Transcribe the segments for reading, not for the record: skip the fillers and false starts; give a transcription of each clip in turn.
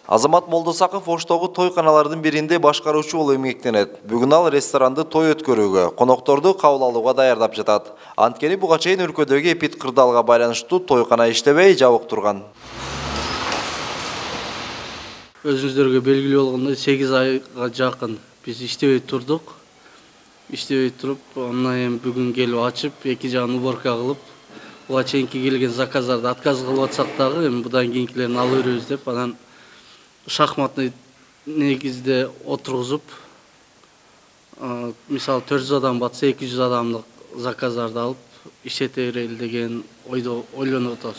Азамат Молдосаков Оштогу тойканалардын биринде башкаруучу болуп эмгектенет. Бүгүн ал ресторанды той өткөрүүгө, конокторду кабыл алууга даярдап жатат. Анткени буга чейин өлкөдөгү эпид кырдаалга байланыштуу тойкана иштебей жабык турган. Өзүңүздөргө белгилүү болгондой 8 айга жакын биз иштебей турдук. Иштебей туруп, андан кийин бүгүн келип ачып, эки жагын уборка кылып, буга чейинки келген заказдарды отказ кылып атсак дагы, эми будан кийинкилерин ала беребиз деп, анан шахматный негизде отургузуп, мисалы 400 адам батса 200 адамдык заказдарды алып иштете берели деген ойдо ойлонуп атабыз.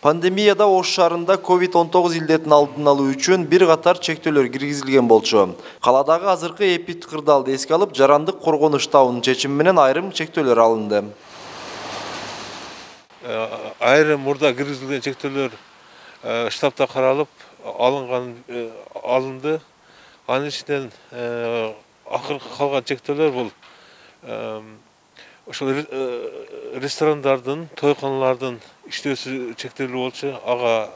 Пандемияда Ош шаарында COVID-19 илдетин алдын алуу үчүн бир катар чектөөлөр киргизилген болчу. Каладагы азыркы эпид кырдаалды эске алып, жарандык коргонуш штабынын чечими менен айрым чектөөлөр алынды. Айрым мурда киргизилген чектөөлөр штабта каралып, алынды. Анын ичинен акыркы калган чектөөлөр бул ошол ресторандардын, тойканалардын иштөөсү чектелүү болчу. Ага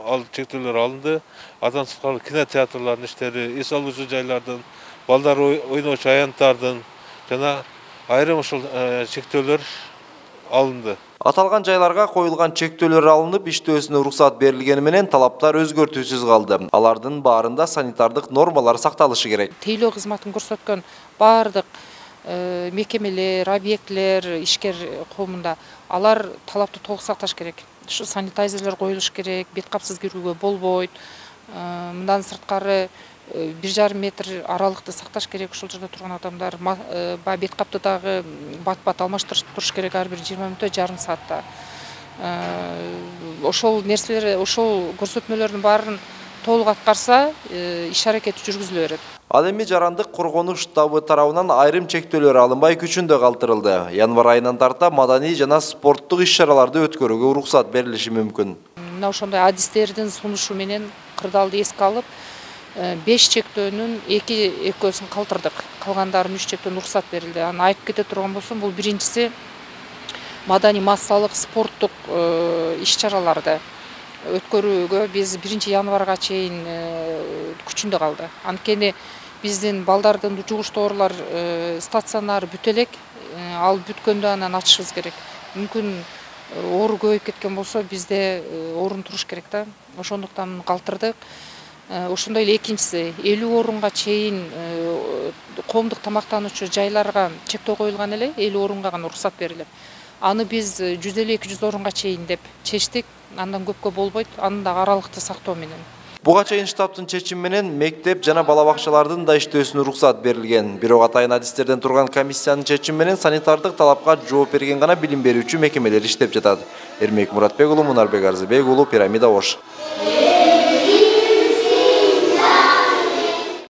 ал чектөөлөр алынды. Андан сырткары кинотеатрлардын иштери, эс алуучу жайлардын, балдар ойноочу аянттардын жана айрым ошол чектөөлөр алынды. Аталган жайларга коюлган чектөөлөр алынып, иштөөсүнө уруксат берилгени менен талаптар өзгөртүүсүз калды. Алардын баарында санитардык нормалар сакталышы керек. Тейлөө кызматын көрсөткөн баардык мекемелер, объектлер, ишкер коомунда алар талапты толук сакташ керек. Ушу санитайзерлер коюлуш керек, бет капсыз кирүүгө болбойт. Мындан сырткары 1,5 метр аралыкты сакташ керек. Ушул жерде турган адамдар бет капты дагы бат-бат алмаштырып туруш керек ар бир 20 мүнөттө, жарым саатта. Ошол нерселер, ошол көрсөтмөлөрдүн баарын толук аткарса, иш аракети жүргүзүлө берет. Ал эми жарандык коргонуш штабы тарабынан айрым чектөөлөр алынбай күчүндө калтырылды. Январь айынан тарта маданий жана спорттук иш-чараларды өткөрүүгө уруксат берилиши мүмкүн. Мына ошондой адистердин сунушу менен кырдаалды эске алып, 5 чектөөнүн экөөсүн калтырдык. Калгандарын 3 чектөөнүн уруксат берилди. Аны айтып кете турган болсом, бул биринчиси маданий массалык спорттук иш-чараларды өткөрүүгө биз 1 январга чейин күчүндө калды. Анткени биздин балдардын жугуштуу оорулар стационар бүт элек, ал бүткөндө анан ачышыбыз керек. Мүмкүн оору көбөйүп кеткен болсо, бизде орун туруш керек да. Ошондуктан калтырдык. Ошондой эле экинчиси 50 орунга чейин коомдук тамактануучу жайларга чектөө коюлган эле, 50 орунга гана уруксат берилет. Аны биз 150-200 орунга чейин деп чечтик. Андан көпкө болбойт, аны да аралыкты сактоо менен. Буга чейин штабтын чечими менен мектеп жана бала бакчалардын да иштөөсүнө уруксат берилген. Бирок атайын адистерден турган комиссиянын чечими менен санитардык талапка жооп берген гана билим берүүчү мекемелер иштеп жатат. Эрмек Муратбек уулу, Мунарбек Арзыбек уулу, Пирамида, Ош.